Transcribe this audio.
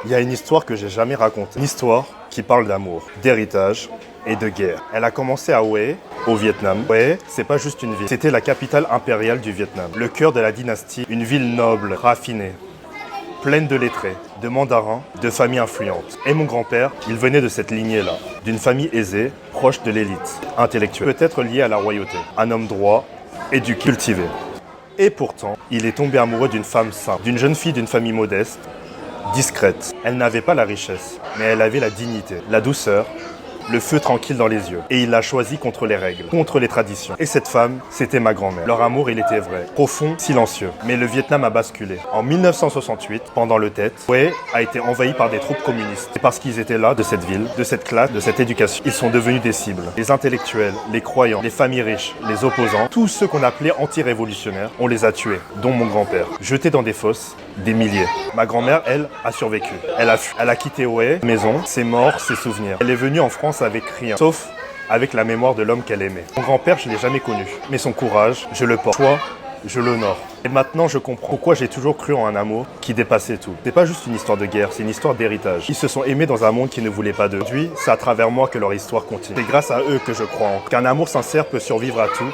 Il y a une histoire que j'ai jamais racontée. Une histoire qui parle d'amour, d'héritage et de guerre. Elle a commencé à Hue, au Vietnam. Hue, c'est pas juste une ville. C'était la capitale impériale du Vietnam. Le cœur de la dynastie, une ville noble, raffinée, pleine de lettrés, de mandarins, de familles influentes. Et mon grand-père, il venait de cette lignée-là, d'une famille aisée, proche de l'élite, intellectuelle, peut-être liée à la royauté. Un homme droit, éduqué, cultivé. Et pourtant, il est tombé amoureux d'une femme simple, d'une jeune fille d'une famille modeste, discrète. Elle n'avait pas la richesse, mais elle avait la dignité, la douceur, le feu tranquille dans les yeux. Et il l'a choisie contre les règles, contre les traditions. Et cette femme, c'était ma grand-mère. Leur amour, il était vrai, profond, silencieux. Mais le Vietnam a basculé. En 1968, pendant le Tet, Hue a été envahi par des troupes communistes. Et parce qu'ils étaient là, de cette ville, de cette classe, de cette éducation, ils sont devenus des cibles. Les intellectuels, les croyants, les familles riches, les opposants, tous ceux qu'on appelait anti-révolutionnaires, on les a tués, dont mon grand-père. Jetés dans des fosses, des milliers. Ma grand-mère, elle, a survécu. Elle a fui. Elle a quitté Hue, maison, ses morts, ses souvenirs. Elle est venue en France avec rien, sauf avec la mémoire de l'homme qu'elle aimait. Mon grand-père, je ne l'ai jamais connu, mais son courage, je le porte. Toi, je l'honore. Et maintenant, je comprends pourquoi j'ai toujours cru en un amour qui dépassait tout. C'est pas juste une histoire de guerre, c'est une histoire d'héritage. Ils se sont aimés dans un monde qui ne voulait pas d'eux. Aujourd'hui, c'est à travers moi que leur histoire continue. C'est grâce à eux que je crois qu'un amour sincère peut survivre à tout.